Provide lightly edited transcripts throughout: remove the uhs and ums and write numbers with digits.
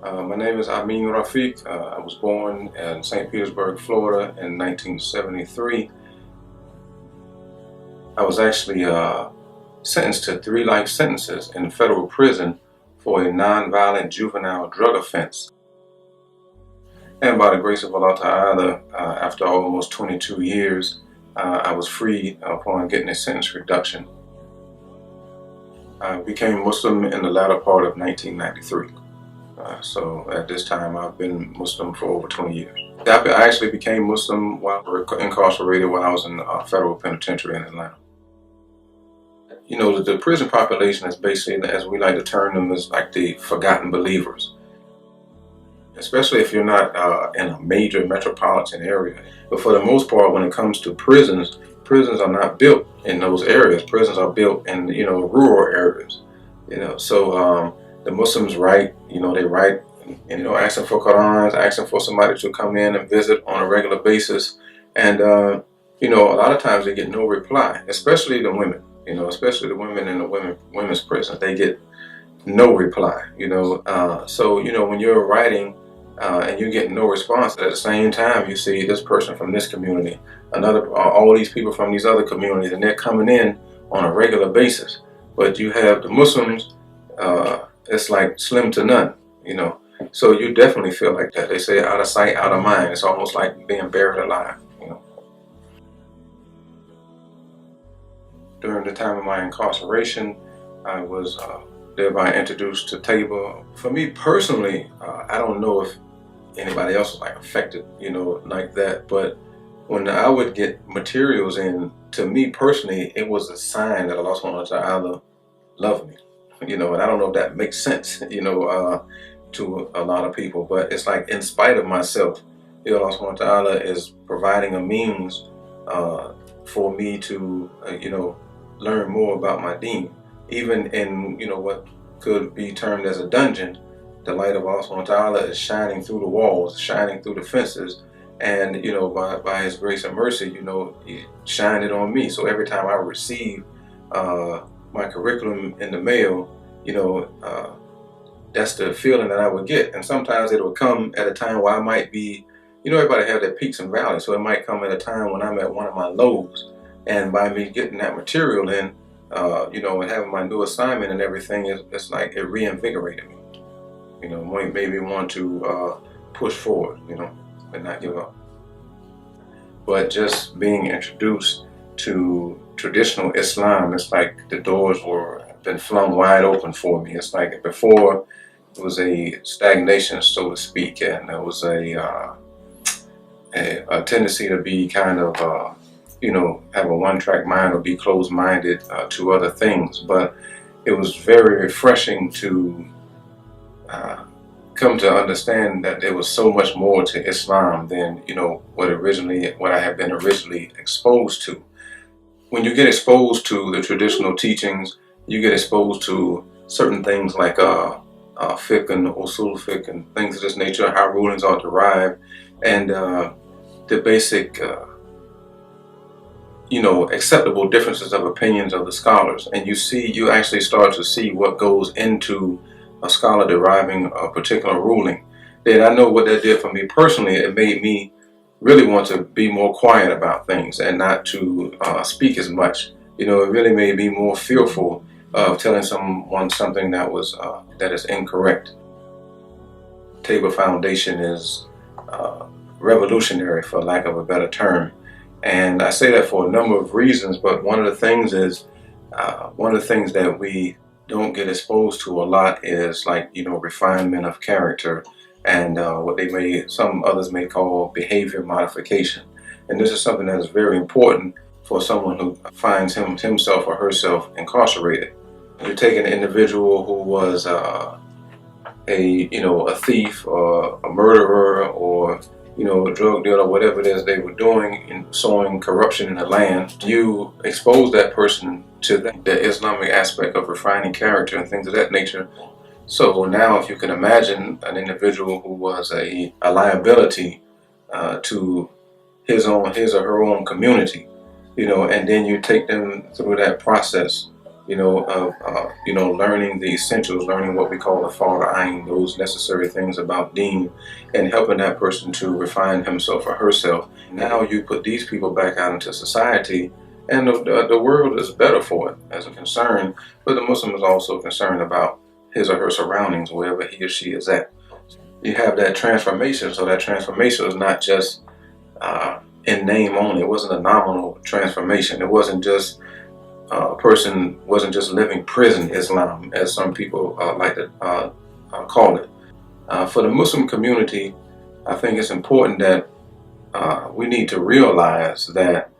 My name is Amin. I was born in St. Petersburg, Florida in 1973. I was actually sentenced to 3 life sentences in federal prison for a nonviolent juvenile drug offense. And by the grace of Allah Ta'ala, after almost 22 years, I was freed upon getting a sentence reduction. I became Muslim in the latter part of 1993. So at this time, I've been Muslim for over 20 years. I actually became Muslim while incarcerated when I was in a federal penitentiary in Atlanta. You know, the prison population is basically, as we like to term them, is like the forgotten believers. Especially if you're not in a major metropolitan area. But for the most part, when it comes to prisons, prisons are not built in those areas. Prisons are built in, rural areas. So the Muslims write, they write, asking for Qurans, asking for somebody to come in and visit on a regular basis. And, a lot of times they get no reply, especially the women, especially the women in the women's prison. They get no reply, So, when you're writing and you get no response, at the same time, you see this person from this community, all these people from these other communities, and they're coming in on a regular basis. But you have the Muslims, it's like slim to none, So you definitely feel like that. They say out of sight, out of mind. It's almost like being buried alive, During the time of my incarceration, I was thereby introduced to Tayba. For me personally, I don't know if anybody else was like affected, like that. But when I would get materials in, to me personally, it was a sign that Allah subhanahu wa ta'ala loved me, and I don't know if that makes sense, to a lot of people, but it's like in spite of myself, Allah subhanahu wa ta'ala is providing a means for me to, learn more about my deen. Even in, what could be termed as a dungeon, the light of Allah subhanahu wa ta'ala is shining through the walls, shining through the fences, and by His grace and mercy, He shined it on me. So every time I receive my curriculum in the mail, that's the feeling that I would get. And sometimes it will come at a time where I might be, everybody have their peaks and valleys, so it might come at a time when I'm at one of my lows, and by me getting that material in, and having my new assignment and everything, it's like it reinvigorated me. Made me want to push forward, and not give up. But just being introduced to traditional Islam, it's like the doors been flung wide open for me. It's like before it was a stagnation, so to speak, and there was a tendency to be kind of, have a one-track mind or be closed-minded to other things. But it was very refreshing to come to understand that there was so much more to Islam than what I had been originally exposed to. When you get exposed to the traditional teachings, you get exposed to certain things like fiqh and usul fiqh and things of this nature, how rulings are derived, and the basic acceptable differences of opinions of the scholars. And you actually start to see what goes into a scholar deriving a particular ruling. Then I know what that did for me personally. It made me really want to be more quiet about things and not to speak as much. It really made me more fearful of telling someone something that is incorrect. Tayba Foundation is revolutionary, for lack of a better term. And I say that for a number of reasons, but one of the things that we don't get exposed to a lot is refinement of character and what some others may call behavior modification. And this is something that is very important for someone who finds himself or herself incarcerated. You take an individual who was a thief or a murderer or a drug dealer, whatever it is they were doing in sowing corruption in the land. You expose that person to the Islamic aspect of refining character and things of that nature. So now if you can imagine an individual who was a liability to his or her own community, and then you take them through that process learning the essentials, learning what we call the fard ayn, those necessary things about deen, and helping that person to refine himself or herself. Now you put these people back out into society, and the world is better for it as a concern, but the Muslim is also concerned about his or her surroundings, wherever he or she is at. You have that transformation, so that transformation is not just in name only. It wasn't a nominal transformation. It wasn't just a person wasn't just living prison Islam, as some people like to call it. For the Muslim community, I think it's important that we need to realize that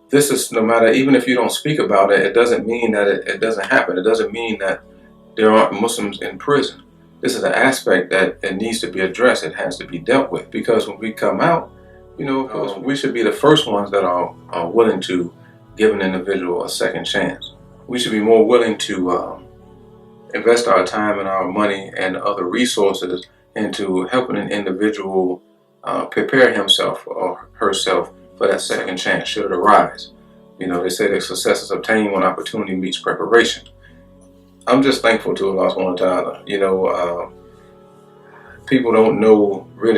this is, no matter, even if you don't speak about it, it doesn't mean that it doesn't happen. It doesn't mean that there aren't Muslims in prison. This is an aspect that it needs to be addressed. It has to be dealt with, because when we come out, we should be the first ones that are willing to give an individual a second chance. We should be more willing to invest our time and our money and other resources into helping an individual prepare himself or herself for that second chance should it arise. They say that success is obtained when opportunity meets preparation. I'm just thankful to Allah subhanahu wa ta'ala. People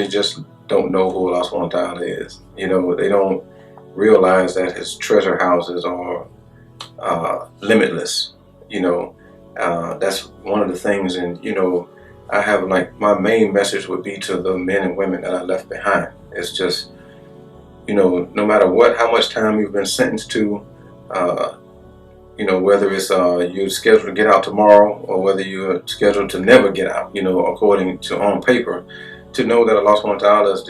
just don't know who Allah subhanahu wa ta'ala is. They don't realize that his treasure houses are limitless. That's one of the things. And I have, like, my main message would be to the men and women that I left behind. It's just, no matter how much time you've been sentenced to, whether it's you're scheduled to get out tomorrow, or whether you're scheduled to never get out, according to on paper, to know that Allah subhanahu wa ta'ala is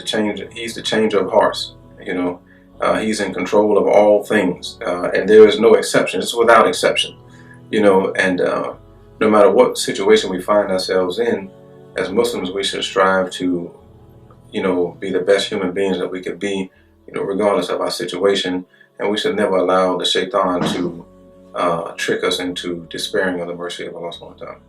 He's the changer of hearts. He's in control of all things, and there is no exception. It's without exception. And no matter what situation we find ourselves in, as Muslims, we should strive to, be the best human beings that we could be, regardless of our situation. And we should never allow the shaitan to trick us into despairing of the mercy of Allah subhanahu wa ta'ala.